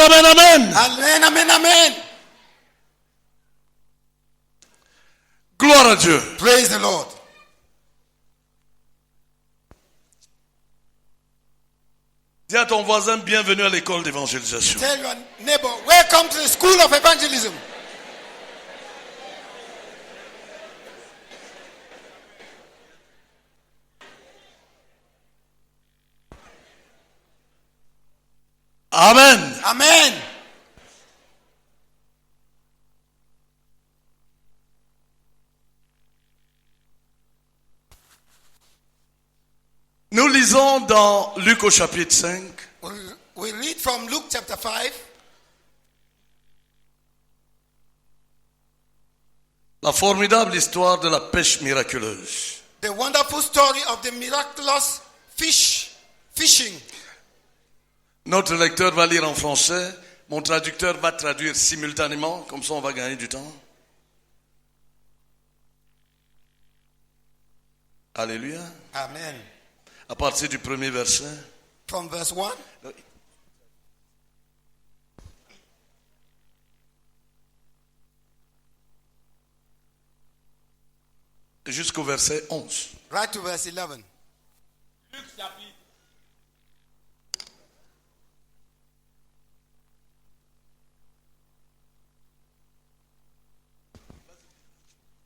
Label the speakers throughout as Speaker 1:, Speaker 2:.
Speaker 1: amen, amen.
Speaker 2: Amen, amen, amen.
Speaker 1: Gloire à Dieu.
Speaker 2: Praise the Lord.
Speaker 1: Dis à ton voisin, bienvenue à l'école d'évangélisation.
Speaker 2: Tell your neighbor, welcome to the school of evangelism.
Speaker 1: Amen.
Speaker 2: Amen.
Speaker 1: Nous lisons dans Luc au chapitre 5.
Speaker 2: We read from Luke chapter 5.
Speaker 1: La formidable histoire de la pêche miraculeuse.
Speaker 2: The wonderful story of the miraculous fishing.
Speaker 1: Notre lecteur va lire en français. Mon traducteur va traduire simultanément. Comme ça, on va gagner du temps. Alléluia.
Speaker 2: Amen.
Speaker 1: À partir du premier verset.
Speaker 2: From verse 1.
Speaker 1: Jusqu'au verset 11.
Speaker 2: Right to verse 11.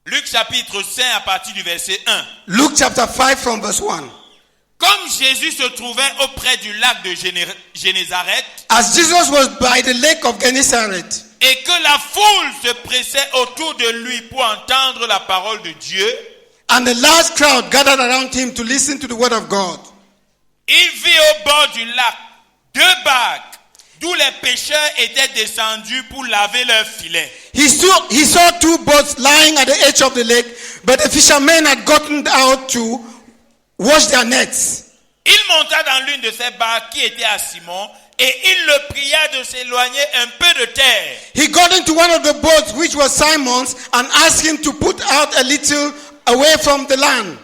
Speaker 3: Luc chapitre 5 à partir du verset 1.
Speaker 2: Luke chapter 5 from verse 1.
Speaker 3: Comme Jésus se trouvait auprès du lac de Génézareth,
Speaker 2: As Jesus was by the lake of Gennesaret,
Speaker 3: et que la foule se pressait autour de lui pour entendre la parole de Dieu,
Speaker 2: and the large crowd gathered around him to listen to the word of God,
Speaker 3: il vit au bord du lac 2 barques d'où les pêcheurs étaient descendus pour laver leurs filets.
Speaker 2: He saw 2 boats lying at the edge of the lake, but the fishermen had gotten out to wash their nets.
Speaker 3: Il monta dans l'une de ces barques qui était à Simon et il le pria de s'éloigner un peu de terre.
Speaker 2: He got into one of the boats which was Simon's and asked him to put out a little away from the land.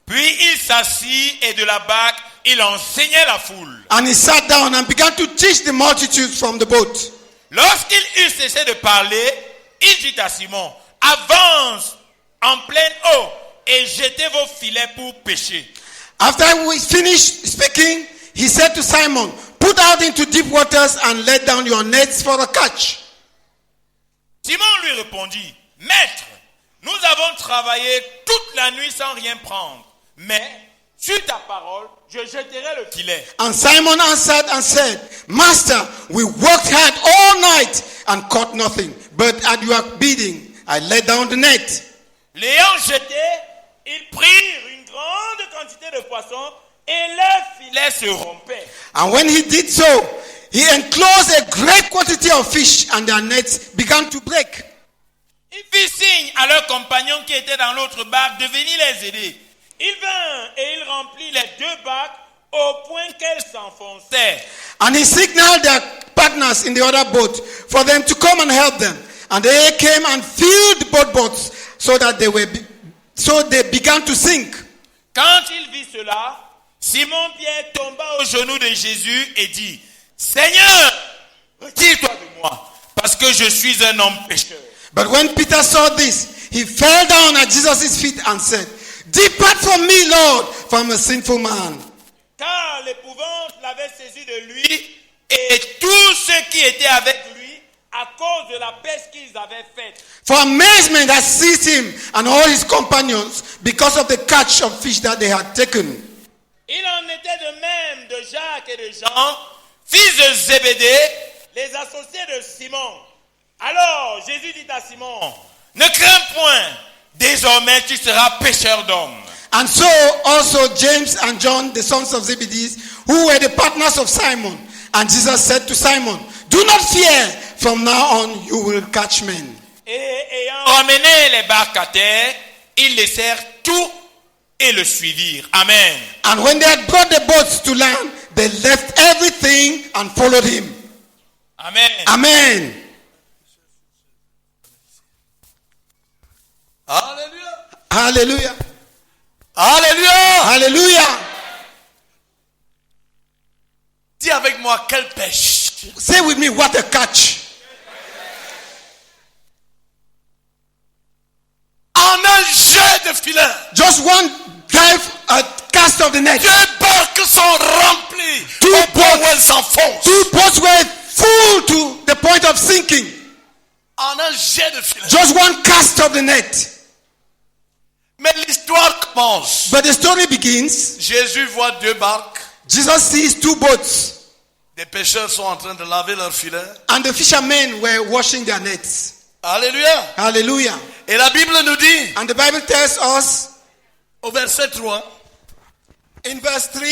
Speaker 3: Puis il s'assit et de la barque, il enseignait la foule.
Speaker 2: And he sat down and began to teach the multitudes from the boat.
Speaker 3: Lorsqu'il eut cessé de parler, il dit à Simon, avance en pleine eau et jetez vos filets pour pêcher.
Speaker 2: After we finished speaking, he said to Simon, put out into deep waters and let down your nets for a catch.
Speaker 3: Simon lui répondit, Maître, nous avons travaillé toute la nuit sans rien prendre, mais sur ta parole, je jeterai le filet.
Speaker 2: And Simon answered and said, Master, we worked hard all night and caught nothing, but at your bidding, I let down the net.
Speaker 3: L'ayant jeté, ils prirent une grande quantité de poissons et leurs filets se rompaient.
Speaker 2: And when he did so, he enclosed a great quantity of fish and their nets began to break.
Speaker 3: Il fit signe à leurs compagnons qui étaient dans l'autre barque de venir les aider. Il vint et il remplit les 2 barques au point qu'elles s'enfonçaient.
Speaker 2: And he signaled their partners in the other boat for them to come and help them. And they came and filled both boats so they began to sink.
Speaker 3: Quand il vit cela, Simon-Pierre tomba aux genoux de Jésus et dit, Seigneur, retire-toi de moi, parce que je suis un homme pécheur.
Speaker 2: But when Peter saw this, he fell down at Jesus' feet and said, Depart from me, Lord, for I'm a sinful man.
Speaker 3: Car l'épouvante l'avait saisi de lui et tous ceux qui étaient avec lui à cause de la pêche qu'ils avaient faite.
Speaker 2: For amazement had seized him and all his companions because of the catch of fish that they had taken.
Speaker 3: Il en était de même de Jacques et de Jean, fils de Zébédée, les associés de Simon. Alors Jésus dit à Simon, ne crains point, désormais tu seras pêcheur d'hommes.
Speaker 2: And so also James and John, the sons of Zebedee, who were the partners of Simon. And Jesus said to Simon, Do not fear, from now on you will catch men.
Speaker 3: Et ayant ramené les barques à terre, ils laissèrent tout et le suivirent. Amen.
Speaker 2: And when they had brought the boats to land, they left everything and followed him.
Speaker 3: Amen.
Speaker 2: Amen.
Speaker 1: Alléluia.
Speaker 2: Hallelujah.
Speaker 1: Alléluia.
Speaker 2: Hallelujah.
Speaker 1: Dis avec moi, quelle pêche.
Speaker 2: Say with me, what a catch.
Speaker 1: En un jet de filet,
Speaker 2: Just one dive, a cast of the net.
Speaker 1: 2 barques sont remplies
Speaker 2: Two
Speaker 1: au point où
Speaker 2: boats.
Speaker 1: elles s'enfoncent.
Speaker 2: 2 boats were full to the point of sinking.
Speaker 1: En un jet de filet.
Speaker 2: Just one cast of the net.
Speaker 1: Mais l'histoire commence.
Speaker 2: But the story begins.
Speaker 1: Jésus voit 2 barques.
Speaker 2: Jesus sees 2 boats,
Speaker 1: Des pêcheurs sont en train de laver leurs filets.
Speaker 2: and the fishermen were washing their nets.
Speaker 1: Alléluia.
Speaker 2: Hallelujah.
Speaker 1: Et la Bible nous dit,
Speaker 2: And the Bible tells us
Speaker 1: au verset 3,
Speaker 2: in verse 3,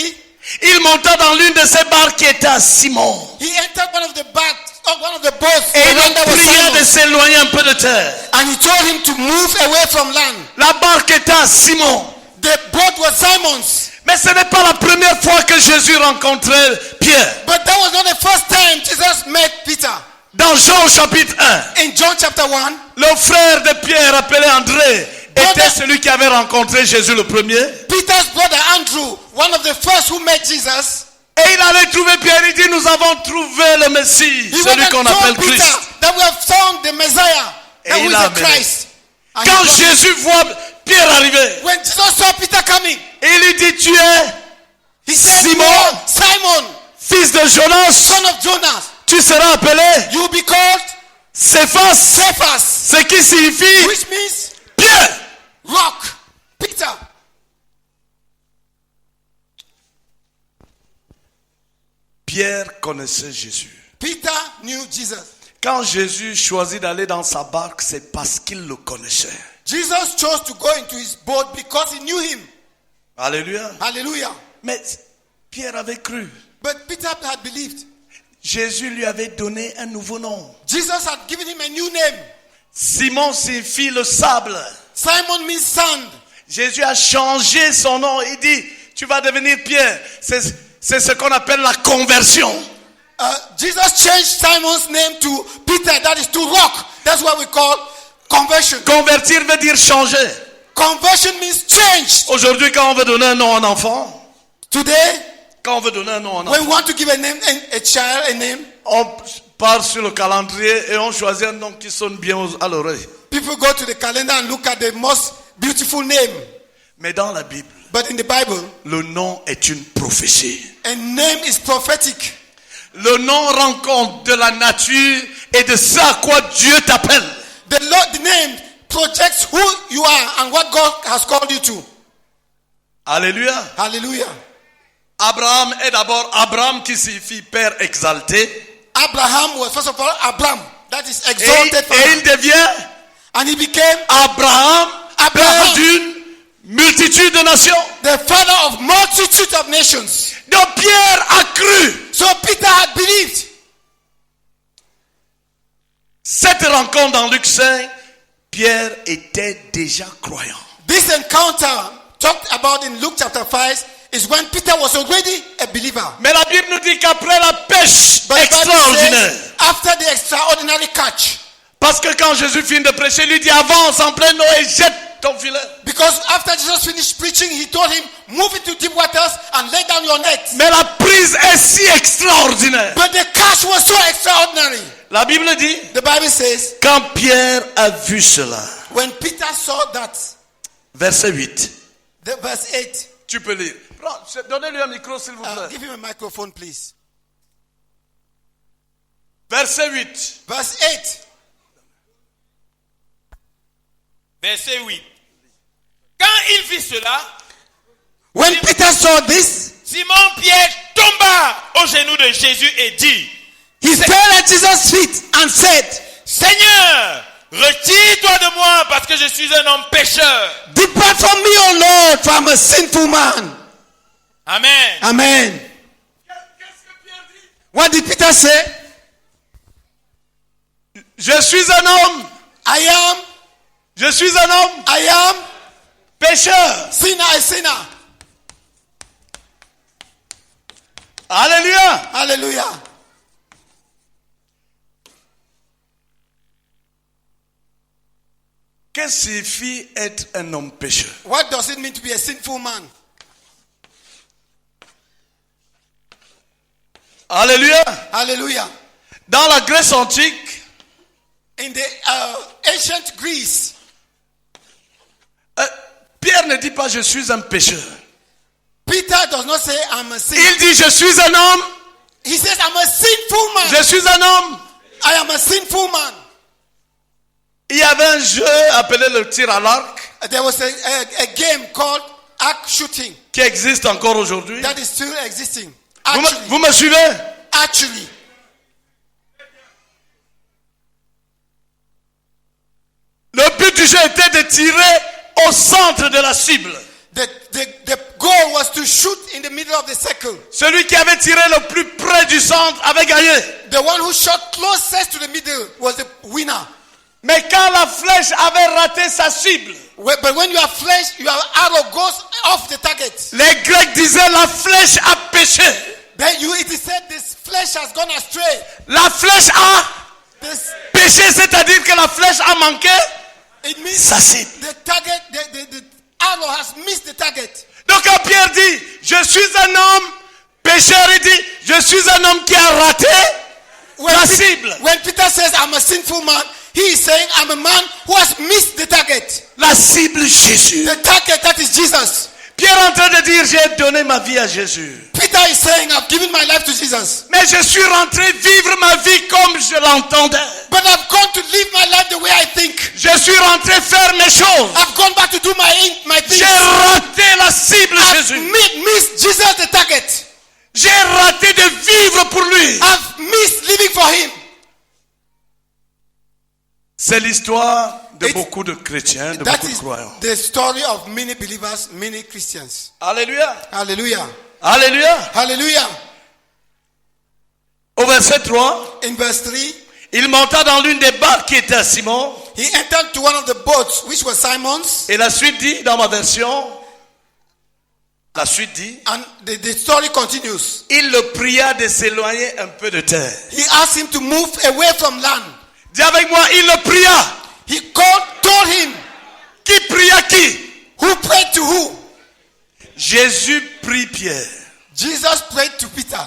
Speaker 1: il monta dans l'une de ces barques qui était à Simon.
Speaker 2: he entered one of the boats,
Speaker 1: Et
Speaker 2: the
Speaker 1: il
Speaker 2: one that was
Speaker 1: pria de
Speaker 2: Simon's,
Speaker 1: s'éloigner un peu de terre.
Speaker 2: and he told him to move away from land.
Speaker 1: La barque était à Simon.
Speaker 2: The boat was Simon's.
Speaker 1: Mais ce n'est pas la première fois que Jésus rencontrait Pierre.
Speaker 2: But that was not the first time Jesus met Peter.
Speaker 1: Dans Jean au chapitre 1,
Speaker 2: In John chapter 1,
Speaker 1: le frère de Pierre appelé André était
Speaker 2: Brother-
Speaker 1: celui qui avait rencontré Jésus le premier.
Speaker 2: Peter's brother Andrew, one of the first who met Jesus,
Speaker 1: Et il allait trouver Pierre, il dit, nous avons trouvé le Messie,
Speaker 2: he went
Speaker 1: celui
Speaker 2: and
Speaker 1: qu'on
Speaker 2: told
Speaker 1: appelle
Speaker 2: Peter
Speaker 1: Christ.
Speaker 2: that we have found the Messiah,
Speaker 1: Et
Speaker 2: that
Speaker 1: il
Speaker 2: who is
Speaker 1: l'a
Speaker 2: the
Speaker 1: amené.
Speaker 2: Christ. And
Speaker 1: Quand
Speaker 2: he-
Speaker 1: Jésus voit Pierre arriver,
Speaker 2: when Jesus saw Peter coming,
Speaker 1: il lui dit, tu es
Speaker 2: he said,
Speaker 1: Simon,
Speaker 2: "Oh, Simon,
Speaker 1: fils de Jonas,
Speaker 2: son of Jonas,
Speaker 1: tu seras appelé
Speaker 2: you will be called
Speaker 1: Céphas,
Speaker 2: Cephas,"
Speaker 1: ce qui signifie
Speaker 2: which means
Speaker 1: Pierre.
Speaker 2: rock. Peter.
Speaker 1: Pierre connaissait Jésus.
Speaker 2: Peter knew Jesus.
Speaker 1: Quand Jésus choisit d'aller dans sa barque, c'est parce qu'il le connaissait.
Speaker 2: Jesus chose to go into his boat because he knew him.
Speaker 1: Alléluia.
Speaker 2: Hallelujah.
Speaker 1: Mais Pierre avait cru.
Speaker 2: But Peter had believed.
Speaker 1: Jésus lui avait donné un nouveau nom.
Speaker 2: Jesus had given him a new name.
Speaker 1: Simon signifie le sable.
Speaker 2: Simon means sand.
Speaker 1: Jésus a changé son nom. Il dit, tu vas devenir Pierre. C'est ce qu'on appelle la conversion.
Speaker 2: Jesus changed Simon's name to Peter, that is to rock. That's what we call conversion.
Speaker 1: Convertir veut dire changer.
Speaker 2: Conversion means change.
Speaker 1: Aujourd'hui, quand on veut donner un nom à un enfant,
Speaker 2: Today,
Speaker 1: quand on veut donner un nom à un
Speaker 2: when
Speaker 1: enfant,
Speaker 2: we want to give a name, a child a name,
Speaker 1: on part sur le calendrier et on choisit un nom qui sonne bien à l'oreille.
Speaker 2: people go to the calendar and look at the most beautiful name.
Speaker 1: Mais dans la Bible,
Speaker 2: But in the Bible,
Speaker 1: le nom est une prophétie.
Speaker 2: a name is prophetic.
Speaker 1: Le nom rend compte de la nature et de ce à quoi Dieu t'appelle.
Speaker 2: The name projects who you are and what God has called you to.
Speaker 1: Alléluia.
Speaker 2: Hallelujah.
Speaker 1: Abraham est d'abord Abraham qui signifie père exalté.
Speaker 2: Abraham was first of all Abram, that is
Speaker 1: Et
Speaker 2: exalted
Speaker 1: il
Speaker 2: father.
Speaker 1: devient
Speaker 2: And he became
Speaker 1: Abraham, père d'une multitude de nations.
Speaker 2: the father of multitude of nations.
Speaker 1: Donc Pierre a cru.
Speaker 2: So Peter had believed.
Speaker 1: Cette rencontre dans Luc 5, Pierre était déjà croyant.
Speaker 2: This encounter talked about in Luke chapter 5 is when Peter was already a believer.
Speaker 1: Mais la Bible nous dit qu'après la pêche
Speaker 2: But the Bible
Speaker 1: extraordinaire,
Speaker 2: says, after the extraordinary catch,
Speaker 1: parce que quand Jésus finit de prêcher, il lui dit avance en pleine eau et jette ton filet.
Speaker 2: because after Jesus finished preaching, he told him, move into deep waters and lay down your net.
Speaker 1: Mais la prise est si extraordinaire.
Speaker 2: But the catch was so extraordinary.
Speaker 1: La Bible dit,
Speaker 2: The Bible says,
Speaker 1: quand Pierre a vu cela,
Speaker 2: when Peter saw that,
Speaker 1: verset 8,
Speaker 2: the verse 8,
Speaker 1: tu peux lire. Donnez-lui un micro s'il vous plaît.
Speaker 2: give him a microphone, please.
Speaker 1: Verset 8.
Speaker 2: Verse 8.
Speaker 3: Verset 8. Quand il vit cela,
Speaker 2: When Peter saw this,
Speaker 3: Simon Pierre tomba aux genoux de Jésus et dit,
Speaker 2: he fell at Jesus' feet and said,
Speaker 3: Seigneur, retire-toi de moi parce que je suis un homme pécheur.
Speaker 2: depart from me, O Lord, for I'm a sinful man.
Speaker 3: Amen.
Speaker 2: Amen. What did Peter say?
Speaker 1: Je suis un homme.
Speaker 2: I
Speaker 1: Je suis un homme
Speaker 2: am
Speaker 1: pécheur.
Speaker 2: sinner, a sinner.
Speaker 1: Alléluia.
Speaker 2: Hallelujah.
Speaker 1: Qu'est-ce que signifie être un homme pécheur?
Speaker 2: What does it mean to be a sinful man?
Speaker 1: Alléluia.
Speaker 2: Hallelujah.
Speaker 1: Dans la Grèce antique,
Speaker 2: In the ancient Greece,
Speaker 1: Pierre ne dit pas je suis un pécheur.
Speaker 2: Peter does not say, I'm a sinner.
Speaker 1: Il dit je suis un homme.
Speaker 2: He says, I'm a sinful man.
Speaker 1: Je suis un homme.
Speaker 2: I am a sinful man.
Speaker 1: Il y avait un jeu appelé le tir à l'arc
Speaker 2: There was a game called arc shooting
Speaker 1: qui existe encore aujourd'hui.
Speaker 2: that is still existing.
Speaker 1: Vous me suivez?
Speaker 2: Actually,
Speaker 1: Le but du jeu était de tirer au centre de la cible.
Speaker 2: the goal was to shoot in the middle of the circle.
Speaker 1: Celui qui avait tiré le plus près du centre avait gagné.
Speaker 2: The one who shot closest to the middle was the winner.
Speaker 1: Mais quand la flèche avait raté sa cible,
Speaker 2: But when you are flesh, your arrow goes off the target.
Speaker 1: les Grecs disaient la flèche a péché.
Speaker 2: Then it is said this flesh has gone astray.
Speaker 1: La flèche a
Speaker 2: This,
Speaker 1: péché, c'est-à-dire que la flèche a manqué
Speaker 2: it means
Speaker 1: sa cible.
Speaker 2: the target, the arrow has missed the target.
Speaker 1: Donc quand Pierre dit, je suis un homme pécheur, il dit, je suis un homme qui a raté la cible.
Speaker 2: When Peter says, I'm a sinful man, he is saying, I'm a man who has missed the target.
Speaker 1: La cible Jésus.
Speaker 2: The target, that is Jesus.
Speaker 1: Pierre est en train de dire, j'ai donné ma vie à Jésus.
Speaker 2: Peter is saying, I've given my life to Jesus.
Speaker 1: Mais je suis rentré vivre ma vie comme je l'entendais.
Speaker 2: But I've gone to live my life the way I think.
Speaker 1: Je suis rentré faire mes choses.
Speaker 2: I've gone back to do my things.
Speaker 1: J'ai raté la cible
Speaker 2: I've
Speaker 1: Jésus.
Speaker 2: missed Jesus the target.
Speaker 1: J'ai raté de vivre pour lui.
Speaker 2: I've missed living for him.
Speaker 1: C'est l'histoire de
Speaker 2: It's-
Speaker 1: beaucoup de chrétiens, de
Speaker 2: That
Speaker 1: beaucoup de
Speaker 2: is
Speaker 1: croyants.
Speaker 2: the story of many believers, many Christians.
Speaker 1: Alléluia.
Speaker 2: Hallelujah.
Speaker 1: Alléluia.
Speaker 2: Hallelujah.
Speaker 1: Au verset 3,
Speaker 2: In verse 3,
Speaker 1: il monta dans l'une des barques qui était à Simon.
Speaker 2: he entered to one of the boats, which was Simon's.
Speaker 1: Et la suite dit, dans ma version, la suite dit,
Speaker 2: And the story continues.
Speaker 1: il le pria de s'éloigner un peu de terre.
Speaker 2: He asked him to move away from land.
Speaker 1: Dis avec moi, il le pria.
Speaker 2: He told him,
Speaker 1: Qui pria qui?
Speaker 2: who prayed to who?
Speaker 1: Jésus prie Pierre.
Speaker 2: Jesus prayed to Peter.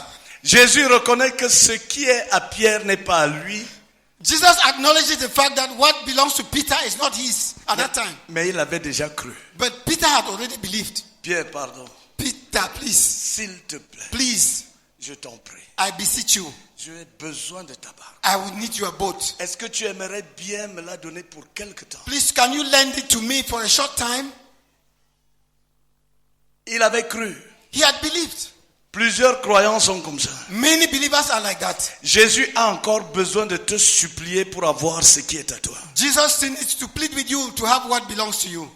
Speaker 1: Jésus reconnaît que ce qui est à Pierre n'est pas à lui,
Speaker 2: Jesus acknowledges the fact that what belongs to Peter is not his at that time.
Speaker 1: mais il avait déjà cru.
Speaker 2: But Peter had already believed.
Speaker 1: Pierre, pardon.
Speaker 2: Peter, please,
Speaker 1: S'il te plaît,
Speaker 2: please,
Speaker 1: je t'en prie.
Speaker 2: I beseech you,
Speaker 1: J'ai besoin de ta barque.
Speaker 2: I will need your boat.
Speaker 1: Est-ce que tu aimerais bien me la donner pour quelque temps?
Speaker 2: Please, can you lend it to me for a short time?
Speaker 1: Il avait cru.
Speaker 2: He had believed.
Speaker 1: Plusieurs croyants sont comme ça.
Speaker 2: Many believers are like that.
Speaker 1: Jésus a encore besoin de te supplier pour avoir ce qui est à toi.
Speaker 2: Jesus still needs to plead with you to have what belongs to you.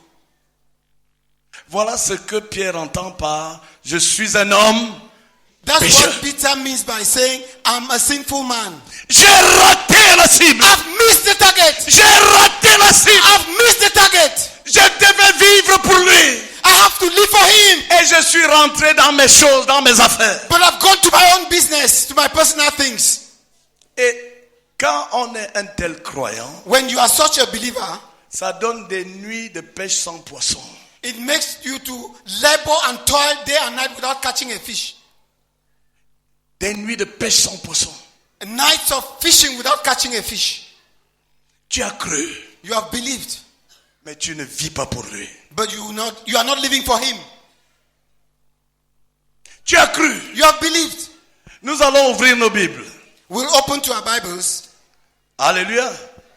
Speaker 1: Voilà ce que Pierre entend par « Je suis un homme
Speaker 2: That's
Speaker 1: pécheur.
Speaker 2: what Peter means by saying, I'm a sinful man.
Speaker 1: J'ai raté la cible.
Speaker 2: I've missed the target.
Speaker 1: J'ai raté la cible.
Speaker 2: I've missed the target.
Speaker 1: Je devais vivre pour lui.
Speaker 2: I have to live for him.
Speaker 1: Et je suis rentré dans mes choses, dans mes affaires.
Speaker 2: But I've gone to my own business, to my personal things.
Speaker 1: Et quand on est un tel croyant,
Speaker 2: When you are such a believer,
Speaker 1: ça donne des nuits de pêche sans poisson.
Speaker 2: it makes you to labor and toil day and night without catching a fish.
Speaker 1: Des nuits de pêche sans poisson.
Speaker 2: Nights of fishing without catching a fish.
Speaker 1: Tu as cru,
Speaker 2: You have believed,
Speaker 1: mais tu ne vis pas pour lui.
Speaker 2: but you are not living for him.
Speaker 1: Tu as cru.
Speaker 2: You have believed.
Speaker 1: Nous allons ouvrir nos Bibles.
Speaker 2: We'll open to our Bibles.
Speaker 1: Alléluia.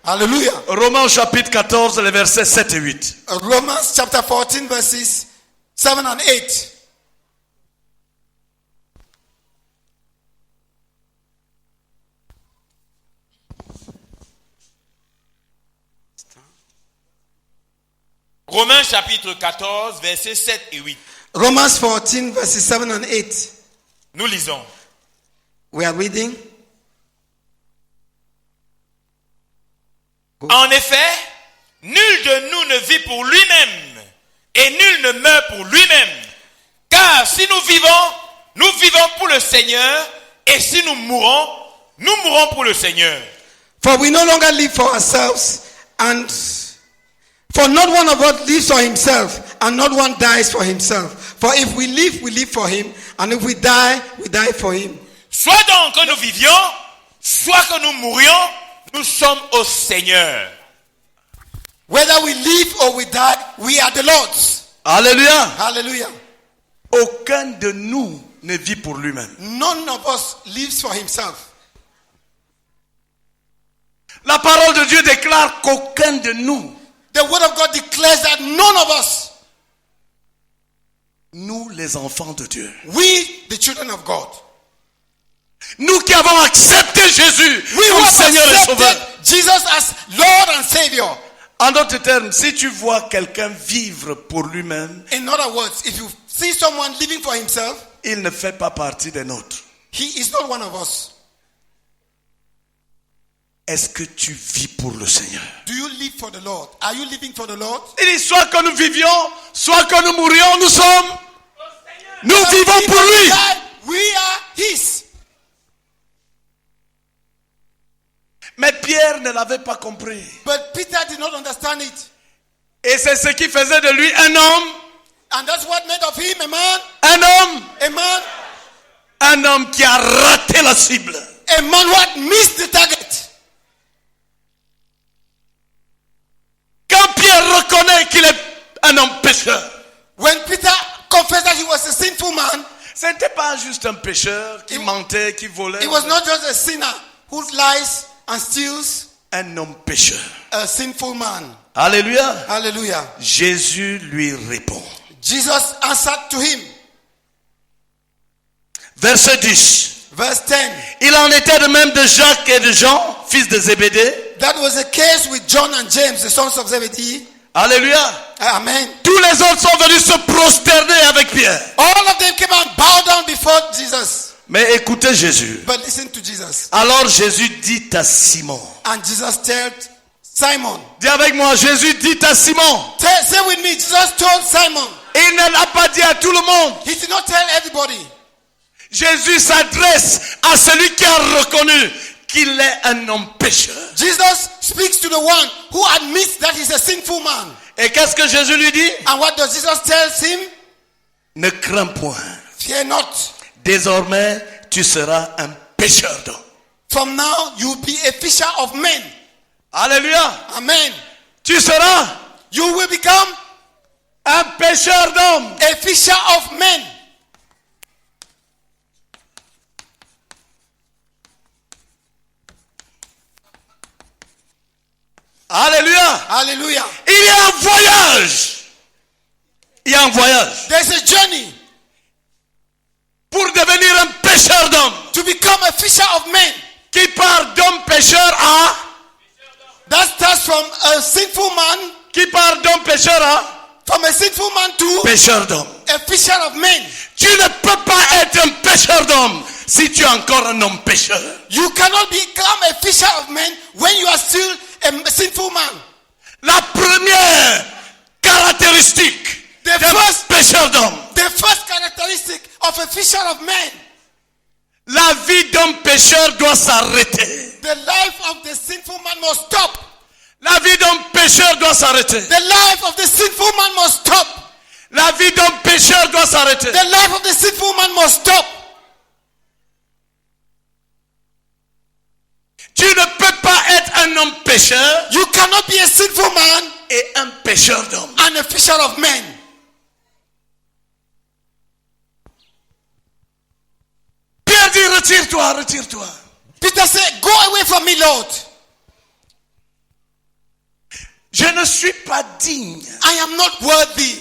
Speaker 2: Hallelujah.
Speaker 1: Romains chapitre 14, les versets 7 et 8.
Speaker 2: Romans chapter 14 verses 7 and 8.
Speaker 3: Romains chapitre 14, versets 7 et 8.
Speaker 2: Romans 14 verses 7 and 8.
Speaker 3: Nous lisons.
Speaker 2: We are reading.
Speaker 3: En effet, nul de nous ne vit pour lui-même et nul ne meurt pour lui-même. Car si nous vivons pour le Seigneur, et si nous mourons pour le Seigneur.
Speaker 2: For we no longer live for ourselves, and for not one of us lives for himself, and not one dies for himself. For if we live for him, and if we die for him.
Speaker 3: Soit donc que nous vivions, soit que nous mourions, nous sommes au Seigneur.
Speaker 2: Whether we live or we die, we are the Lord's.
Speaker 1: Alléluia.
Speaker 2: Hallelujah.
Speaker 1: Aucun de nous ne vit pour lui-même.
Speaker 2: None of us lives for himself.
Speaker 1: La parole de Dieu déclare qu'aucun de nous,
Speaker 2: The word of God declares that none of us,
Speaker 1: nous les enfants de Dieu,
Speaker 2: we the children of God,
Speaker 1: nous qui avons accepté Jésus
Speaker 2: we
Speaker 1: comme
Speaker 2: who have
Speaker 1: Seigneur et Sauveur.
Speaker 2: accepted Jesus as Lord and Savior.
Speaker 1: En d'autres termes, si tu vois quelqu'un vivre pour lui-même,
Speaker 2: In other words, if you see someone living for himself,
Speaker 1: il ne fait pas partie des nôtres.
Speaker 2: he is not one of us.
Speaker 1: Est-ce que tu vis pour le Seigneur?
Speaker 2: Do you live for the Lord? Are you living for the Lord?
Speaker 1: Il dit soit que nous vivions, soit que nous mourions, nous vivons pour lui.
Speaker 2: We are his.
Speaker 1: Mais Pierre ne l'avait pas compris.
Speaker 2: But Peter did not understand it.
Speaker 1: Et c'est ce qui faisait de lui un homme,
Speaker 2: And that's what made of him a man,
Speaker 1: un homme qui a raté la cible.
Speaker 2: a man who had missed the target.
Speaker 1: Quand Pierre reconnaît qu'il est un homme pécheur,
Speaker 2: When Peter confessed that he was a sinful man,
Speaker 1: ce n'était pas juste un pécheur qui mentait, qui volait.
Speaker 2: he was not just a sinner who lies and steals,
Speaker 1: Un homme pécheur.
Speaker 2: a sinful man.
Speaker 1: Alléluia.
Speaker 2: Hallelujah.
Speaker 1: Jésus lui répond.
Speaker 2: Jesus answered to him.
Speaker 1: Verset 10.
Speaker 2: Verse 10.
Speaker 1: Il en était de même de Jacques et de Jean, fils de Zébédée.
Speaker 2: That was the case with John and James, the sons of Zebedee.
Speaker 1: Alléluia.
Speaker 2: Amen.
Speaker 1: Tous les autres sont venus se prosterner avec Pierre.
Speaker 2: All of them came and bowed down before Jesus.
Speaker 1: Mais écoutez Jésus.
Speaker 2: But listen to Jesus.
Speaker 1: Alors Jésus dit à Simon.
Speaker 2: And Jesus told Simon.
Speaker 1: Dis avec moi, Jésus dit à Simon.
Speaker 2: Say with me, Jesus told Simon.
Speaker 1: Il ne l'a pas dit à tout le monde.
Speaker 2: He did not tell everybody.
Speaker 1: Jésus s'adresse à celui qui a reconnu qu'il est un homme pécheur.
Speaker 2: Jesus speaks to the one who admits that he's a sinful man.
Speaker 1: Et qu'est-ce que Jésus lui dit?
Speaker 2: And what does Jesus tell him?
Speaker 1: Ne crains point.
Speaker 2: Fear not.
Speaker 1: Désormais, tu seras un pécheur d'hommes.
Speaker 2: From now, you will be a fisher of men.
Speaker 1: Alléluia.
Speaker 2: Amen.
Speaker 1: Tu seras
Speaker 2: You will become
Speaker 1: un pécheur d'hommes.
Speaker 2: a fisher of men.
Speaker 1: Alléluia.
Speaker 2: Hallelujah.
Speaker 1: Il y a un voyage. Il y a un voyage.
Speaker 2: There's a journey
Speaker 1: Pour devenir un pécheur d'hommes.
Speaker 2: to become a fisher of men.
Speaker 1: Qui part d'homme pécheur à.
Speaker 2: That starts from a sinful man,
Speaker 1: Qui part d'homme pécheur à.
Speaker 2: from a sinful man to
Speaker 1: Pécheur d'hommes.
Speaker 2: a fisher of men.
Speaker 1: Tu ne peux pas être un pécheur d'hommes si tu es encore un homme pécheur.
Speaker 2: You cannot become a fisher of men when you are still a sinful man.
Speaker 1: La première caractéristique
Speaker 2: The
Speaker 1: d'un
Speaker 2: first-
Speaker 1: pécheur d'hommes.
Speaker 2: The first characteristic of a fisher of men,
Speaker 1: La vie d'un pécheur doit s'arrêter.
Speaker 2: the life of the sinful man must stop.
Speaker 1: La vie d'un pécheur doit s'arrêter.
Speaker 2: The life of the sinful man must stop.
Speaker 1: La vie d'un pécheur doit s'arrêter.
Speaker 2: The life of the sinful man must stop.
Speaker 1: Tu ne peux pas être un homme pécheur
Speaker 2: You cannot be a sinful man
Speaker 1: et un pécheur d'hommes.
Speaker 2: and a fisher of men.
Speaker 1: Pierre dit, retire-toi, retire-toi.
Speaker 2: Peter said, go away from me, Lord.
Speaker 1: Je ne suis pas digne.
Speaker 2: I am not worthy.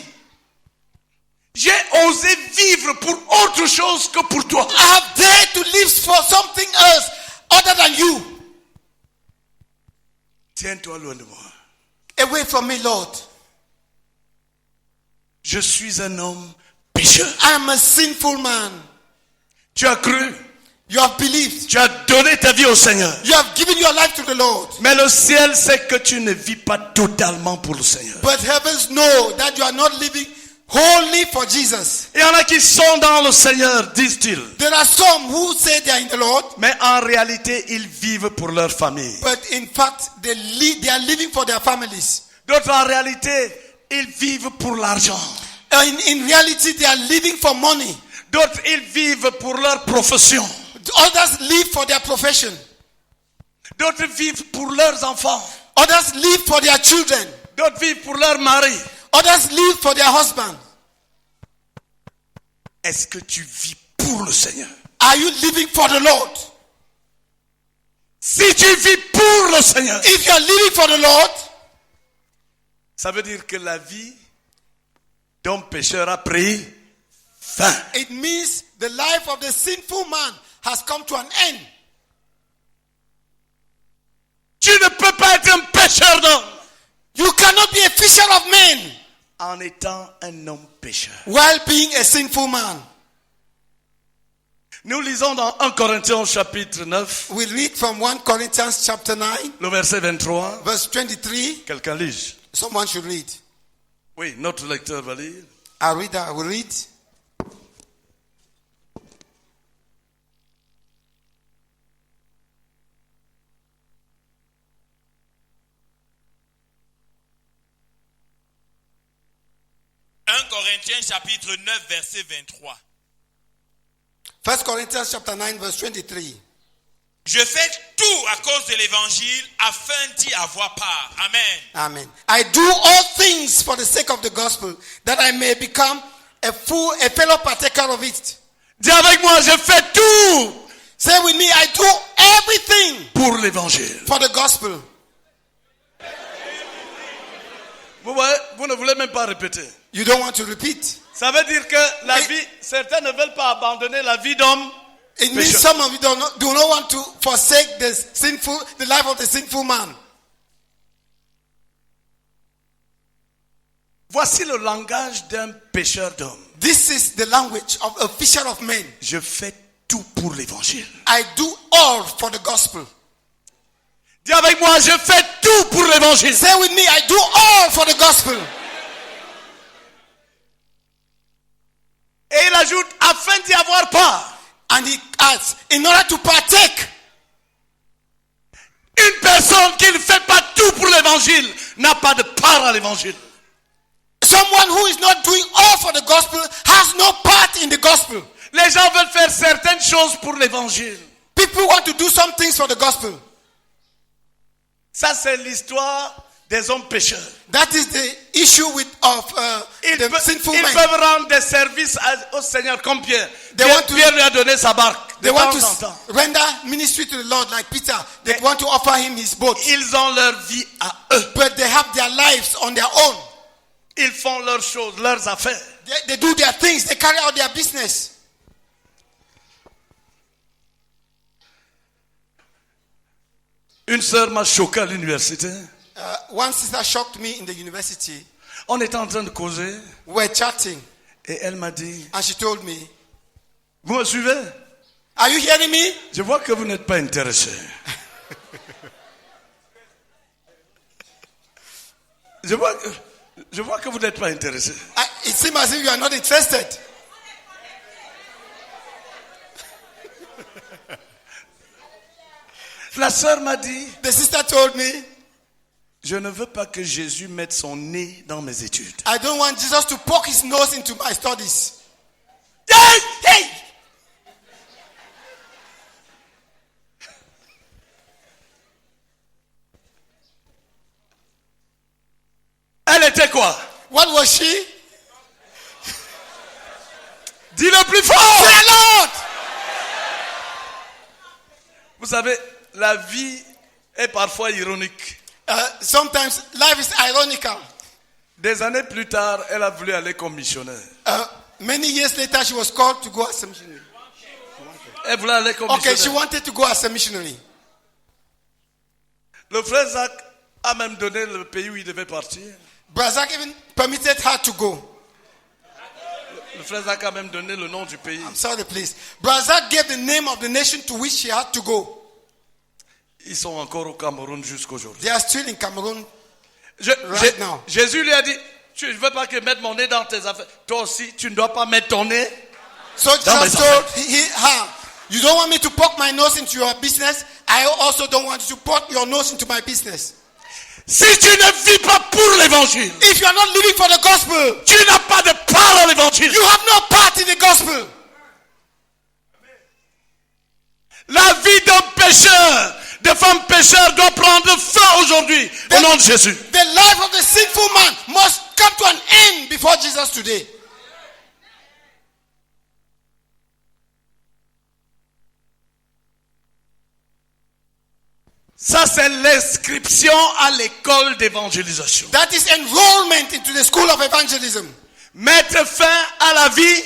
Speaker 1: J'ai osé vivre pour autre chose que pour toi.
Speaker 2: I have dared to live for something else other than you.
Speaker 1: Tiens-toi loin de moi.
Speaker 2: Away from me, Lord.
Speaker 1: Je suis un homme pécheur.
Speaker 2: I am a sinful man.
Speaker 1: Tu as cru.
Speaker 2: You have believed.
Speaker 1: Tu as donné ta vie au Seigneur.
Speaker 2: You have given your life to the Lord.
Speaker 1: Mais le ciel sait que tu ne vis pas totalement pour le Seigneur.
Speaker 2: But heavens know that you are not living wholly for Jesus.
Speaker 1: Il y en a qui sont dans le Seigneur, disent-ils.
Speaker 2: There are some who say they are in the Lord,
Speaker 1: Mais en réalité, ils vivent pour leur famille.
Speaker 2: but in fact, they are living for their families.
Speaker 1: D'autres, en réalité, ils vivent pour l'argent.
Speaker 2: In reality, they are living for money.
Speaker 1: D'autres, ils vivent pour leur profession.
Speaker 2: Others live for their profession.
Speaker 1: D'autres vivent pour leurs enfants.
Speaker 2: Others live for their children.
Speaker 1: D'autres vivent pour leur mari.
Speaker 2: Others live for their husband.
Speaker 1: Est-ce que tu vis pour le Seigneur?
Speaker 2: Are you living for the Lord?
Speaker 1: Si tu vis pour le Seigneur,
Speaker 2: If you are living for the Lord,
Speaker 1: ça veut dire que la vie d'un pécheur a pris fin.
Speaker 2: it means the life of the sinful man has come to an end.
Speaker 1: Tu ne peux pas être un pécheur d'homme
Speaker 2: You cannot be a fisher of men
Speaker 1: en étant un homme pécheur.
Speaker 2: while being a sinful man.
Speaker 1: Nous lisons dans 1 Corinthiens chapitre 9,
Speaker 2: We read from 1 Corinthians chapter 9,
Speaker 1: le verset 23.
Speaker 2: verse 23.
Speaker 1: Quelqu'un lit.
Speaker 2: Someone should read.
Speaker 1: Oui, notre lecteur va lire.
Speaker 2: I will read.
Speaker 3: Corinthiens chapitre 9 verset 23.
Speaker 2: 1 Corinthians chapter 9, verse 23.
Speaker 3: Je fais tout à cause de l'évangile afin d'y avoir part. Amen.
Speaker 2: Amen. I do all things for the sake of the gospel, that I may become a fellow partaker of it.
Speaker 1: Dis avec moi, je fais tout
Speaker 2: Say with me, I do everything
Speaker 1: pour l'évangile.
Speaker 2: for the gospel.
Speaker 1: Vous voyez, vous ne voulez même pas répéter.
Speaker 2: You don't want to repeat.
Speaker 1: Ça veut dire que la vie, certains ne veulent pas abandonner la vie d'homme.
Speaker 2: It means
Speaker 1: Bishop.
Speaker 2: some of you do not want to forsake the life of the sinful man.
Speaker 1: Voici le langage d'un pécheur d'homme.
Speaker 2: This is the language of a fisher of men.
Speaker 1: Je fais tout pour l'évangile.
Speaker 2: I do all for the gospel.
Speaker 1: Dis avec moi, je fais tout pour l'évangile.
Speaker 2: Say with me, I do all for the gospel.
Speaker 1: Et il ajoute, afin d'y avoir part.
Speaker 2: And he adds, in order to partake.
Speaker 1: Une personne qui ne fait pas tout pour l'évangile n'a pas de part à l'évangile.
Speaker 2: Someone who is not doing all for the gospel has no part in the gospel.
Speaker 1: Les gens veulent faire certaines choses pour l'évangile.
Speaker 2: People want to do some things for the gospel.
Speaker 1: Ça, c'est l'histoire des hommes pécheurs.
Speaker 2: That is the issue of the sinful
Speaker 1: Ils
Speaker 2: men.
Speaker 1: peuvent rendre des services au Seigneur comme Pierre.
Speaker 2: They want to-
Speaker 1: Pierre lui a donné sa barque.
Speaker 2: They
Speaker 1: De
Speaker 2: want
Speaker 1: temps en
Speaker 2: to
Speaker 1: temps.
Speaker 2: render ministry to the Lord like Peter. They want to offer him his boat.
Speaker 1: Ils ont leur vie à eux.
Speaker 2: But they have their lives on their own.
Speaker 1: Ils font leurs choses, leurs affaires.
Speaker 2: They do their things. They carry out their business.
Speaker 1: Une sœur m'a choqué à l'université.
Speaker 2: One sister shocked me in the university.
Speaker 1: On était en train de causer
Speaker 2: We were chatting
Speaker 1: et elle m'a dit,
Speaker 2: and she told me,
Speaker 1: vous me suivez?
Speaker 2: are you hearing me?
Speaker 1: Je vois que vous n'êtes pas intéressé. Je vois que vous n'êtes pas intéressé.
Speaker 2: It seems as if you are not interested.
Speaker 1: La sœur m'a dit,
Speaker 2: The sister told me,
Speaker 1: je ne veux pas que Jésus mette son nez dans mes études.
Speaker 2: I don't want Jesus to poke his nose into my studies.
Speaker 1: Hey! Hey! Elle était quoi?
Speaker 2: What was she?
Speaker 1: Dis-le plus fort!
Speaker 2: Say, Lord!
Speaker 1: Vous savez, la vie est parfois ironique.
Speaker 2: Sometimes life is ironical.
Speaker 1: Des années plus tard, elle a voulu aller comme missionnaire.
Speaker 2: Many years later, she was called to go as a missionary.
Speaker 1: Elle voulait aller comme
Speaker 2: Okay, she
Speaker 1: missionnaire.
Speaker 2: wanted to go as a missionary.
Speaker 1: Le frère Zach a même donné le pays où il devait partir.
Speaker 2: Brazak even permitted her to go.
Speaker 1: Le frère Zach a même donné le nom du pays.
Speaker 2: I'm sorry, please. Brazak gave the name of the nation to which she had to go.
Speaker 1: Ils sont encore au Cameroun jusqu'aujourd'hui.
Speaker 2: They are still in Cameroon.
Speaker 1: Right
Speaker 2: now.
Speaker 1: Jésus lui a dit, tu ne veux pas que je mette mon nez dans tes affaires. Toi aussi, tu ne dois pas mettre ton nez.
Speaker 2: So Jesus told her, you don't want me to poke my nose into your business. I also don't want you to poke your nose into my business.
Speaker 1: Si tu ne vis pas pour l'évangile,
Speaker 2: If you are not living for the gospel,
Speaker 1: tu n'as pas de part à l'évangile.
Speaker 2: you have no part in the gospel.
Speaker 1: La vie d'un pécheur, de femmes pécheurs doit prendre fin aujourd'hui au nom de Jésus.
Speaker 2: The life of the sinful man must come to an end before Jesus today.
Speaker 1: Ça, c'est l'inscription à l'école d'évangélisation.
Speaker 2: That is enrollment into the school of evangelism.
Speaker 1: Mettre fin à la vie,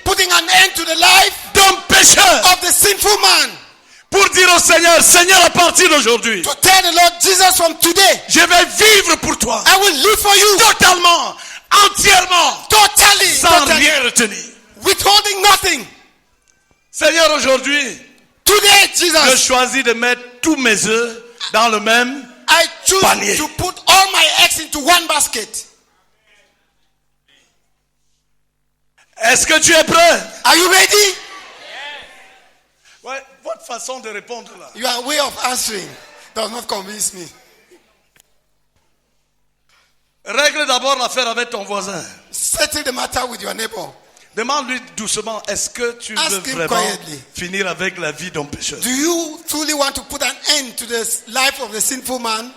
Speaker 2: Putting an end to the life
Speaker 1: d'un pécheur.
Speaker 2: of the sinful man.
Speaker 1: Pour dire au Seigneur, Seigneur, à partir d'aujourd'hui,
Speaker 2: To tell the Lord Jesus from today,
Speaker 1: je vais vivre pour toi.
Speaker 2: I will live for you.
Speaker 1: Totalement, entièrement,
Speaker 2: Totally.
Speaker 1: sans
Speaker 2: Totally.
Speaker 1: rien retenir.
Speaker 2: Withholding nothing.
Speaker 1: Seigneur, aujourd'hui,
Speaker 2: Today,
Speaker 1: je
Speaker 2: Jesus,
Speaker 1: choisis de mettre tous mes œufs dans le même.
Speaker 2: I choose
Speaker 1: Panier.
Speaker 2: to put all my eggs into one basket.
Speaker 1: Est-ce que tu es prêt?
Speaker 2: Are you ready?
Speaker 1: Ouais, votre façon de répondre là.
Speaker 2: Your way of answering does not convince me.
Speaker 1: Règle d'abord l'affaire avec ton voisin.
Speaker 2: Settle the matter with your neighbor.
Speaker 1: Demande-lui doucement, est-ce que tu
Speaker 2: Ask
Speaker 1: veux
Speaker 2: him
Speaker 1: vraiment
Speaker 2: quietly.
Speaker 1: finir avec la vie d'un pécheur?
Speaker 2: Do you truly want to put an end to the life of the sinful man?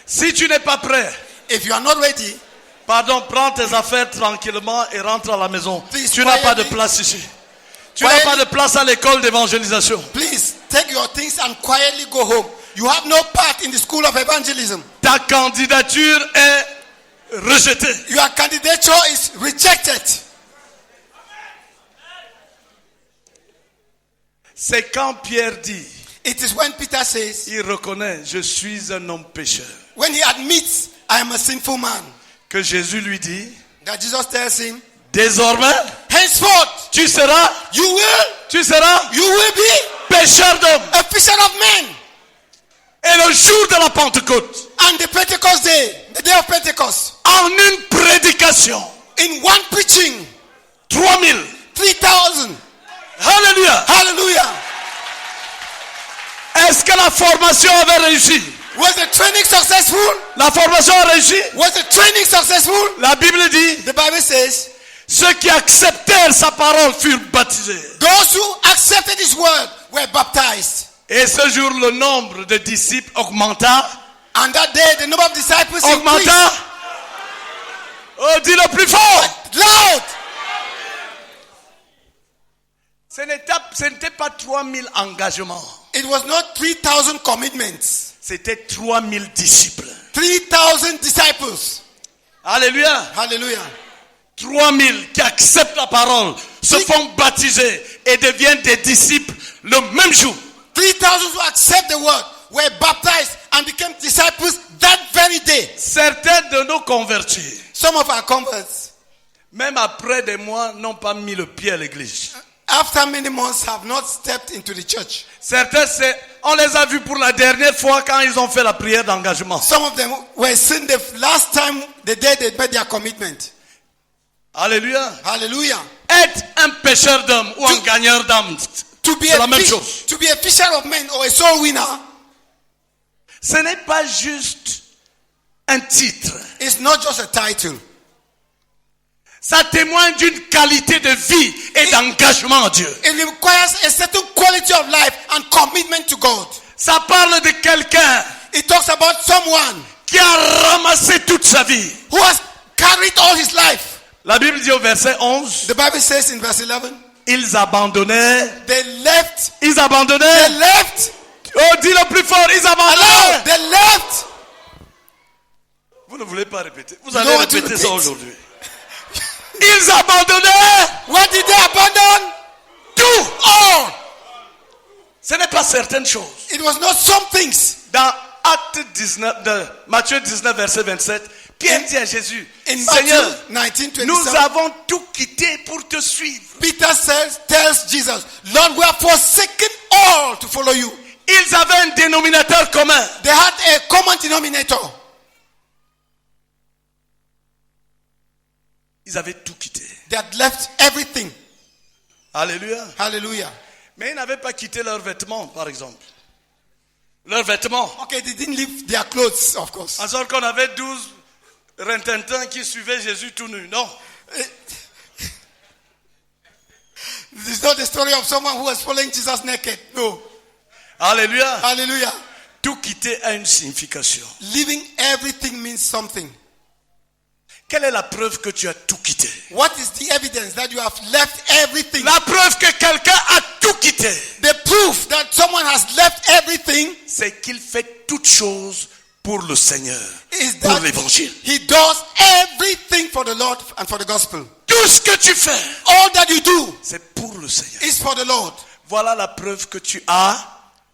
Speaker 1: Si tu n'es pas prêt,
Speaker 2: If you are not ready,
Speaker 1: pardon, prends tes affaires tranquillement et rentre à la maison.
Speaker 2: Please,
Speaker 1: Tu n'as pas de
Speaker 2: quietly.
Speaker 1: place ici. Tu n'as
Speaker 2: Quietly.
Speaker 1: pas de place à l'école d'évangélisation.
Speaker 2: please take your things and quietly go home. You have no part in the school of evangelism.
Speaker 1: Ta candidature est rejetée.
Speaker 2: Your candidature is rejected.
Speaker 1: C'est quand Pierre dit,
Speaker 2: It is when Peter says,
Speaker 1: il reconnaît, je suis un homme pécheur,
Speaker 2: when he admits, I am a sinful man,
Speaker 1: que Jésus lui dit,
Speaker 2: that Jesus tells him,
Speaker 1: désormais,
Speaker 2: henceforth,
Speaker 1: tu seras
Speaker 2: you will be
Speaker 1: pécheur d'hommes.
Speaker 2: a fisher of men.
Speaker 1: Et le jour de la Pentecôte,
Speaker 2: And the Pentecost day, the day of Pentecost,
Speaker 1: en une prédication,
Speaker 2: in one preaching,
Speaker 1: 3000.
Speaker 2: 3,000.
Speaker 1: Alléluia.
Speaker 2: Hallelujah.
Speaker 1: Est-ce que la formation avait réussi?
Speaker 2: Was the training successful?
Speaker 1: La formation a réussi?
Speaker 2: Was the training successful?
Speaker 1: La Bible dit,
Speaker 2: The Bible says,
Speaker 1: ceux qui acceptèrent sa parole furent baptisés.
Speaker 2: those who accepted his word were baptized.
Speaker 1: Et ce jour, le nombre de disciples augmenta.
Speaker 2: And that day, the number of disciples
Speaker 1: Augmenta.
Speaker 2: increased.
Speaker 1: Oh, dis le plus fort.
Speaker 2: Loud.
Speaker 1: Ce n'était pas 3000 engagements.
Speaker 2: It was not 3,000 commitments.
Speaker 1: C'était 3000 disciples.
Speaker 2: 3,000 disciples.
Speaker 1: Alléluia.
Speaker 2: Hallelujah.
Speaker 1: 3000 qui acceptent la parole, se font baptiser et deviennent des disciples le même jour.
Speaker 2: 3,000 who accept the word were baptized and became disciples that very day.
Speaker 1: Certains de nos convertis,
Speaker 2: Some of our converts,
Speaker 1: même après des mois, n'ont pas mis le pied à l'église.
Speaker 2: after many months, have not stepped into the church.
Speaker 1: Certains, on les a vus pour la dernière fois quand ils ont fait la prière d'engagement.
Speaker 2: Some of them were seen the last time, the day they made their commitment.
Speaker 1: Alléluia.
Speaker 2: Hallelujah.
Speaker 1: Être un pêcheur d'hommes ou un gagneur d'âmes,
Speaker 2: To be
Speaker 1: c'est la même chose.
Speaker 2: to be a fisher of men or a soul winner
Speaker 1: Ce n'est pas juste un titre.
Speaker 2: is not just a title.
Speaker 1: Ça témoigne d'une qualité de vie et d'engagement en Dieu.
Speaker 2: It requires a certain quality of life and commitment to God.
Speaker 1: Ça parle de quelqu'un
Speaker 2: It talks about someone
Speaker 1: qui a ramassé toute sa vie.
Speaker 2: who has carried all his life.
Speaker 1: La Bible dit au verset 11,
Speaker 2: The Bible says in verse 11,
Speaker 1: ils abandonnaient.
Speaker 2: they left.
Speaker 1: Ils abandonnaient.
Speaker 2: They left.
Speaker 1: Oh, dis le plus fort, ils abandonnaient.
Speaker 2: Hello, they left.
Speaker 1: Vous ne voulez pas répéter. Vous
Speaker 2: You
Speaker 1: allez
Speaker 2: don't want to
Speaker 1: répéter ça
Speaker 2: repeat.
Speaker 1: aujourd'hui. Ils abandonnaient
Speaker 2: What did they abandon?
Speaker 1: tout.
Speaker 2: All.
Speaker 1: Ce n'est pas certaines choses.
Speaker 2: It was not some things.
Speaker 1: Dans Acte 19, de Matthieu 19, verset 27, Pierre dit à Jésus,
Speaker 2: In
Speaker 1: Seigneur,
Speaker 2: Matthew 19,
Speaker 1: nous
Speaker 2: 27,
Speaker 1: avons tout quitté pour te suivre.
Speaker 2: Peter tells Jesus, Lord, we have forsaken all to follow you.
Speaker 1: Ils avaient un dénominateur commun.
Speaker 2: They had a common denominator.
Speaker 1: Ils avaient tout quitté.
Speaker 2: They had left everything.
Speaker 1: Alléluia.
Speaker 2: Hallelujah.
Speaker 1: Mais ils n'avaient pas quitté leurs vêtements, par exemple. Leurs vêtements.
Speaker 2: Okay, they didn't leave their clothes, of course.
Speaker 1: En sorte qu'on avait 12 Rintintin qui suivait Jésus tout nu. Non.
Speaker 2: This is not the story of someone who was following Jesus naked. No.
Speaker 1: Alléluia.
Speaker 2: Hallelujah.
Speaker 1: Tout quitter a une signification.
Speaker 2: Leaving everything means something.
Speaker 1: Quelle est la preuve que tu as tout quitté?
Speaker 2: What is the evidence that you have left everything?
Speaker 1: La preuve que quelqu'un a tout quitté,
Speaker 2: The proof that someone has left everything
Speaker 1: c'est qu'il fait toutes choses pour le Seigneur,
Speaker 2: is
Speaker 1: pour
Speaker 2: that
Speaker 1: l'évangile.
Speaker 2: he does everything for the Lord and for the gospel.
Speaker 1: Tout ce que tu fais,
Speaker 2: All that you do
Speaker 1: c'est pour le Seigneur.
Speaker 2: is for the Lord.
Speaker 1: Voilà la preuve que tu as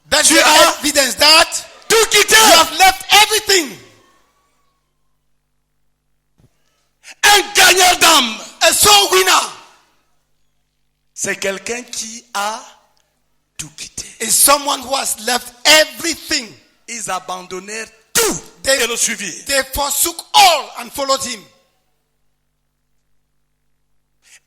Speaker 2: That's
Speaker 1: Tu
Speaker 2: the
Speaker 1: as-
Speaker 2: evidence that
Speaker 1: tout quitté.
Speaker 2: you have left everything.
Speaker 1: Un gagneur d'âme,
Speaker 2: A soul winner
Speaker 1: c'est quelqu'un qui a tout quitté.
Speaker 2: is someone who has left everything.
Speaker 1: Ils abandonnèrent tout
Speaker 2: They-
Speaker 1: et le suivirent.
Speaker 2: They forsook all and followed him.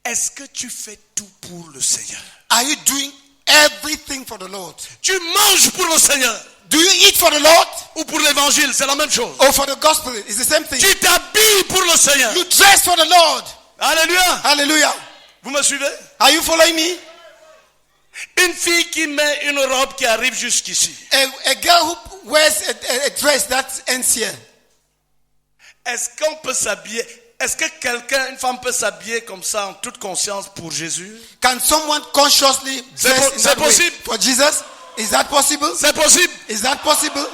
Speaker 1: Est-ce que tu fais tout pour le Seigneur?
Speaker 2: Are you doing everything for the Lord?
Speaker 1: Tu manges pour le Seigneur
Speaker 2: Do you eat for the Lord
Speaker 1: ou pour l'évangile? C'est la même chose.
Speaker 2: or for the gospel? It's the same thing.
Speaker 1: Tu t'habilles pour le Seigneur.
Speaker 2: You dress for the Lord.
Speaker 1: Alléluia.
Speaker 2: Hallelujah.
Speaker 1: Vous me suivez?
Speaker 2: Are you following me?
Speaker 1: Une fille qui met une robe qui arrive jusqu'ici.
Speaker 2: A girl who wears a dress that ends here.
Speaker 1: Est-ce qu'on peut s'habiller? Est-ce que une femme peut s'habiller comme ça en toute conscience pour Jésus?
Speaker 2: Can someone consciously dress in
Speaker 1: c'est
Speaker 2: that way
Speaker 1: possible.
Speaker 2: for Jesus? Is that possible?
Speaker 1: C'est possible.
Speaker 2: Is that possible?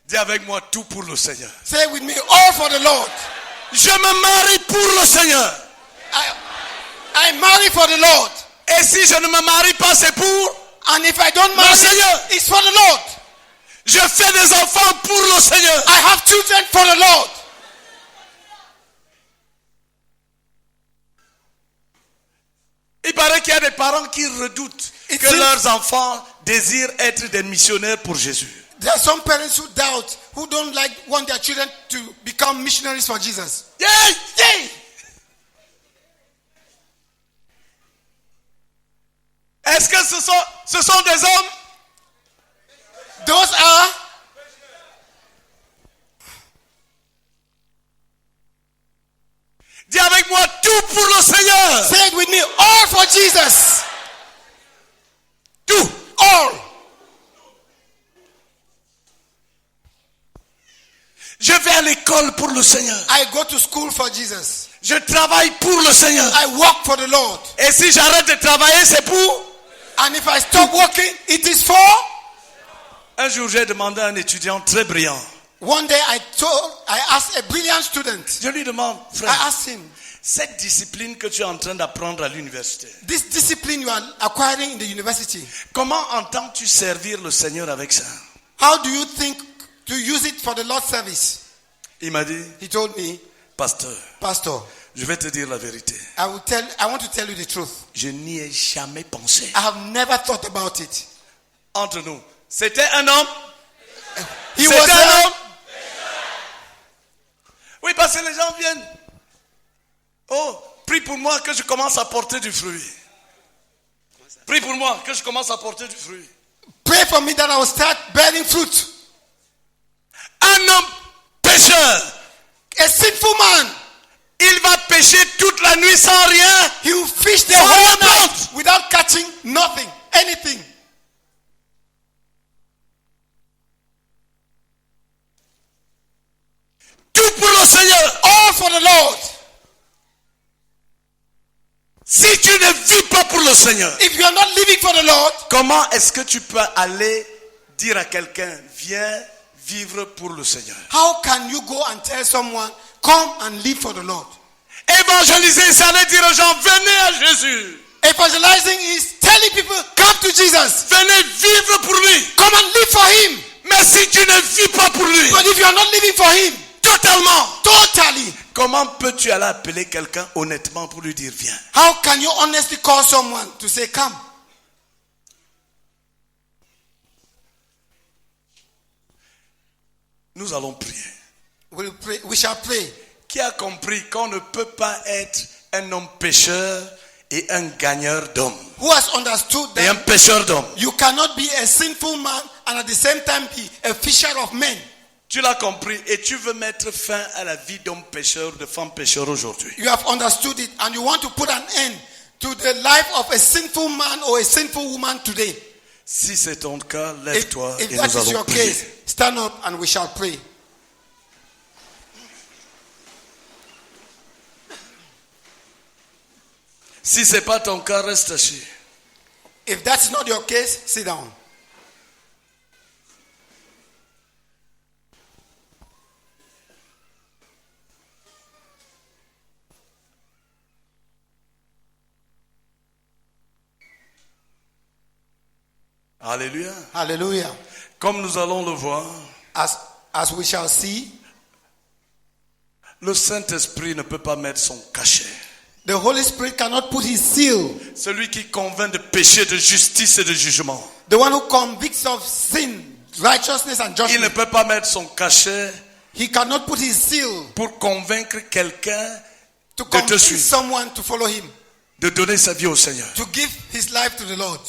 Speaker 1: Dis avec moi tout pour le Seigneur.
Speaker 2: Say with me, all for the Lord.
Speaker 1: Je me marie pour le Seigneur.
Speaker 2: I marry for the Lord.
Speaker 1: Et si je ne me marie pas, c'est pour
Speaker 2: And if I don't
Speaker 1: le
Speaker 2: marry,
Speaker 1: Seigneur.
Speaker 2: it's for the Lord.
Speaker 1: Je fais des enfants pour le Seigneur.
Speaker 2: I have children for the Lord.
Speaker 1: Il paraît qu'il y a des parents qui redoutent
Speaker 2: It
Speaker 1: que
Speaker 2: seems-
Speaker 1: leurs enfants désirent être des missionnaires pour Jésus.
Speaker 2: There are some parents who doubt, who don't want their children to become missionaries for Jesus.
Speaker 1: Yeah, yeah. Est-ce que ce sont des hommes?
Speaker 2: Those are
Speaker 1: Dis avec moi tout pour le Seigneur.
Speaker 2: say it with me, all for Jesus.
Speaker 1: Tout.
Speaker 2: All.
Speaker 1: Je vais à l'école pour le Seigneur.
Speaker 2: I go to school for Jesus.
Speaker 1: Je travaille pour le Seigneur.
Speaker 2: I work for the Lord.
Speaker 1: Et si j'arrête de travailler, c'est pour?
Speaker 2: And if I stop working, it is for.
Speaker 1: Un jour, j'ai demandé à un étudiant très brillant.
Speaker 2: One day I asked a brilliant student.
Speaker 1: Je lui demande,
Speaker 2: I
Speaker 1: frère,
Speaker 2: asked him,
Speaker 1: cette discipline que tu es en train d'apprendre à l'université,
Speaker 2: this discipline you are acquiring in the university,
Speaker 1: comment entends-tu servir le Seigneur avec ça?
Speaker 2: how do you think to use it for the Lord's service?
Speaker 1: Il m'a dit,
Speaker 2: He told me,
Speaker 1: pasteur,
Speaker 2: Pastor,
Speaker 1: je vais te dire la vérité.
Speaker 2: I want to tell you the truth.
Speaker 1: Je n'y ai jamais pensé.
Speaker 2: I have never thought about it.
Speaker 1: Entre nous, c'était un homme?
Speaker 2: He
Speaker 1: C'était
Speaker 2: was
Speaker 1: un homme? Oui, parce que les gens viennent. Oh, prie pour moi que je commence à porter du fruit. Prie pour moi que je commence à porter du fruit.
Speaker 2: pray for me that I will start bearing fruit.
Speaker 1: Un homme pécheur,
Speaker 2: A sinful man,
Speaker 1: il va pécher toute la nuit sans rien.
Speaker 2: he will fish the
Speaker 1: Sans
Speaker 2: whole
Speaker 1: rien
Speaker 2: night
Speaker 1: prendre.
Speaker 2: without catching nothing, anything.
Speaker 1: Tout pour le Seigneur.
Speaker 2: All for the Lord.
Speaker 1: Si tu ne vis pas pour le Seigneur,
Speaker 2: If you are not living for the Lord,
Speaker 1: comment est-ce que tu peux aller dire à quelqu'un, viens vivre pour le Seigneur?
Speaker 2: how can you go and tell someone, come and live for the Lord?
Speaker 1: Évangéliser, ça veut dire aux gens, venez à Jésus.
Speaker 2: Evangelizing is telling people, come to Jesus.
Speaker 1: Venez vivre pour lui.
Speaker 2: Come and live for him.
Speaker 1: Mais si tu ne vis pas pour lui,
Speaker 2: But if you are not living for him,
Speaker 1: totalement,
Speaker 2: totally,
Speaker 1: comment peux-tu aller appeler quelqu'un honnêtement pour lui dire viens?
Speaker 2: how can you honestly call someone to say, come?
Speaker 1: Nous allons prier.
Speaker 2: We shall pray.
Speaker 1: Qui a compris qu'on ne peut pas être un homme pécheur et un gagneur d'hommes?
Speaker 2: Who has understood
Speaker 1: Et un
Speaker 2: that
Speaker 1: pécheur d'hommes.
Speaker 2: you cannot be a sinful man and at the same time be a fisher of men?
Speaker 1: Tu l'as compris et tu veux mettre fin à la vie d'homme pécheur, de femme pécheur aujourd'hui.
Speaker 2: You have understood it and you want to put an end to the life of a sinful man or a sinful woman today.
Speaker 1: Si c'est ton cas, lève-toi
Speaker 2: If
Speaker 1: et
Speaker 2: that
Speaker 1: nous
Speaker 2: is
Speaker 1: allons
Speaker 2: your
Speaker 1: prier.
Speaker 2: case, stand up and we shall pray.
Speaker 1: Si c'est pas ton cas, reste assis.
Speaker 2: If that is not your case, sit down.
Speaker 1: Alléluia.
Speaker 2: Hallelujah.
Speaker 1: Comme nous allons le voir,
Speaker 2: As we shall see,
Speaker 1: le Saint-Esprit ne peut pas mettre son cachet.
Speaker 2: the Holy Spirit cannot put his seal.
Speaker 1: Celui qui convainc de péché, de justice et de jugement.
Speaker 2: The one who convicts of sin, righteousness and
Speaker 1: Il ne
Speaker 2: judgment.
Speaker 1: peut pas mettre son cachet
Speaker 2: He cannot put his seal
Speaker 1: pour convaincre quelqu'un
Speaker 2: to
Speaker 1: de te
Speaker 2: convince
Speaker 1: suivre,
Speaker 2: someone to follow him,
Speaker 1: de donner sa vie au Seigneur.
Speaker 2: to give his life to the Lord.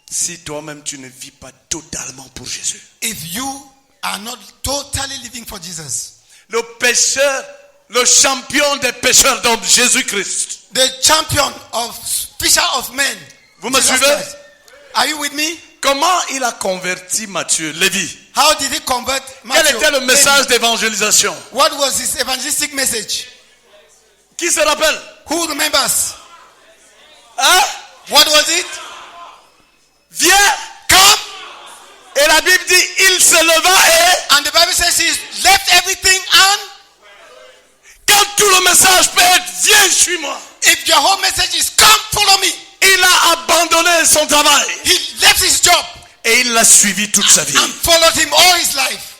Speaker 1: Si toi-même tu ne vis pas totalement pour Jésus.
Speaker 2: If you are not totally living for Jesus,
Speaker 1: Le pécheur, le champion des pécheurs d'hommes, Jésus-Christ.
Speaker 2: the champion of fisher of men.
Speaker 1: Vous me
Speaker 2: Jesus
Speaker 1: suivez?
Speaker 2: Christ. Are you with me?
Speaker 1: Comment il a converti Matthieu, Lévi?
Speaker 2: How did he convert
Speaker 1: Quel
Speaker 2: Matthew?
Speaker 1: était le message d'évangélisation?
Speaker 2: What was his evangelistic message?
Speaker 1: Qui se rappelle?
Speaker 2: Who remembers?
Speaker 1: Hein?
Speaker 2: What was it?
Speaker 1: Viens,
Speaker 2: Come.
Speaker 1: et la Bible dit, il se leva et
Speaker 2: And the Bible says he left everything, and
Speaker 1: quand tout le message peut être, viens, suis-moi.
Speaker 2: if your whole message is come, follow me.
Speaker 1: Il a abandonné son travail
Speaker 2: He left his job
Speaker 1: et il l'a suivi toute sa vie.
Speaker 2: and followed him all his life.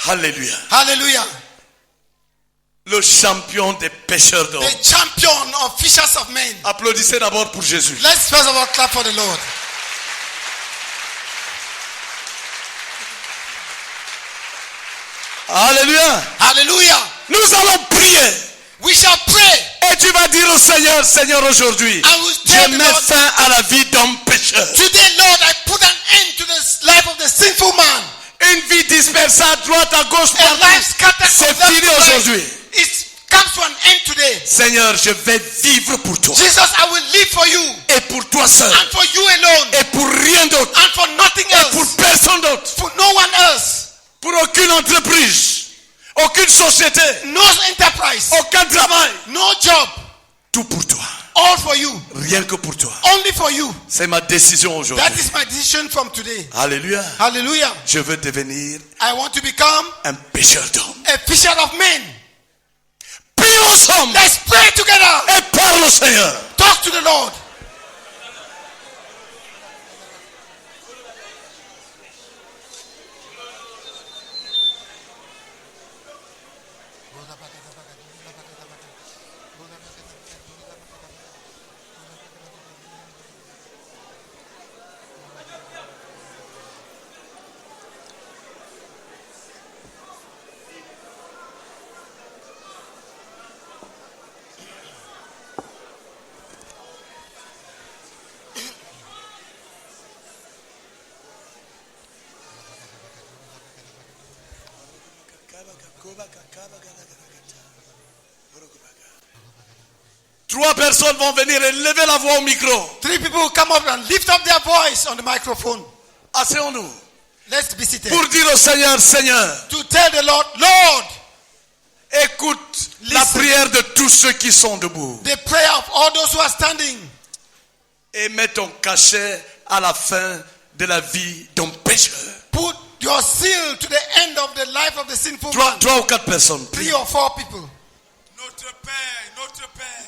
Speaker 1: Alléluia.
Speaker 2: Hallelujah.
Speaker 1: Le champion des pécheurs d'hommes.
Speaker 2: The champion of fishers of men.
Speaker 1: Applaudissez d'abord pour Jésus.
Speaker 2: Let's first of all clap for the Lord.
Speaker 1: Alléluia.
Speaker 2: Hallelujah.
Speaker 1: Nous allons prier.
Speaker 2: We shall pray.
Speaker 1: Et tu vas dire au Seigneur, Seigneur, aujourd'hui,
Speaker 2: I will
Speaker 1: je
Speaker 2: tell the
Speaker 1: mets
Speaker 2: Lord,
Speaker 1: fin à la vie d'homme pécheur.
Speaker 2: today, Lord, I put an end to the life of the sinful man.
Speaker 1: Une vie dispersée à droite, à gauche,
Speaker 2: A life
Speaker 1: partout.
Speaker 2: scattered
Speaker 1: C'est
Speaker 2: from left
Speaker 1: fini
Speaker 2: to right.
Speaker 1: aujourd'hui.
Speaker 2: It comes to an end today.
Speaker 1: Seigneur, je vais vivre pour toi.
Speaker 2: Jesus, I will live for you
Speaker 1: Et pour toi seul.
Speaker 2: and for you alone
Speaker 1: Et pour rien d'autre.
Speaker 2: and for nothing
Speaker 1: Pour
Speaker 2: else,
Speaker 1: personne d'autre.
Speaker 2: for no one else,
Speaker 1: Pour aucune entreprise. Aucune société.
Speaker 2: no enterprise,
Speaker 1: Aucun travail.
Speaker 2: no job,
Speaker 1: Tout pour toi.
Speaker 2: all for you,
Speaker 1: Rien que pour toi.
Speaker 2: only for you.
Speaker 1: C'est ma décision aujourd'hui.
Speaker 2: That is my decision from today.
Speaker 1: Alléluia.
Speaker 2: Hallelujah.
Speaker 1: Je veux devenir
Speaker 2: I want to become
Speaker 1: un pécheur d'hommes.
Speaker 2: a fisher of men.
Speaker 1: Prions ensemble.
Speaker 2: Let's pray together.
Speaker 1: Et parle au Seigneur.
Speaker 2: Talk to the Lord.
Speaker 1: Trois personnes vont venir et lever la voix au micro.
Speaker 2: 3 people will come up and lift up their voice on the microphone.
Speaker 1: Asseyons-nous.
Speaker 2: Let's be seated.
Speaker 1: Pour dire au Seigneur, Seigneur,
Speaker 2: To tell the Lord, Lord,
Speaker 1: écoute la
Speaker 2: Listen.
Speaker 1: prière de tous ceux qui sont debout.
Speaker 2: the prayer of all those who are standing.
Speaker 1: Et mets ton cachet à la fin de la vie d'un pécheur.
Speaker 2: Put your seal to the end of the life of the sinful man.
Speaker 1: Trois ou quatre personnes.
Speaker 2: 3 or 4 people.
Speaker 4: Notre Père,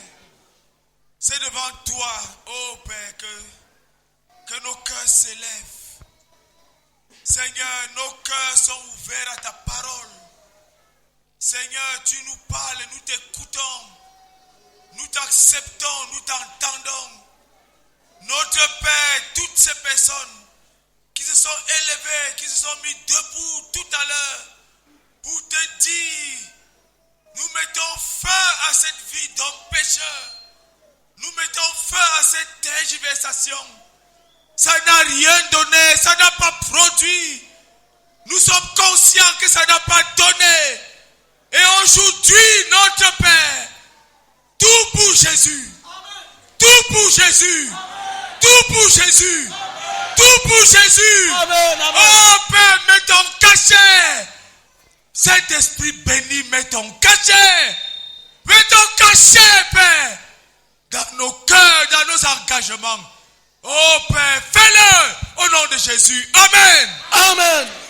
Speaker 4: c'est devant toi, ô Père, que nos cœurs s'élèvent. Seigneur, nos cœurs sont ouverts à ta parole. Seigneur, tu nous parles, nous t'écoutons. Nous t'acceptons, nous t'entendons. Notre Père, toutes ces personnes qui se sont élevées, qui se sont mis debout tout à l'heure pour te dire, nous mettons fin à cette vie d'homme pécheur. Nous mettons fin à cette tergiversation. Ça n'a rien donné, ça n'a pas produit Nous sommes conscients que ça n'a pas donné. Et aujourd'hui, notre Père, tout pour Jésus. Tout pour Jésus. Tout pour Jésus. Tout pour Jésus.
Speaker 1: Amen, amen.
Speaker 4: Oh Père, mets ton cachet. Saint-Esprit béni, mets ton cachet. Mets ton cachet, Père. Dans nos cœurs, dans nos engagements. Oh Père, fais-le au nom de Jésus. Amen.
Speaker 1: Amen.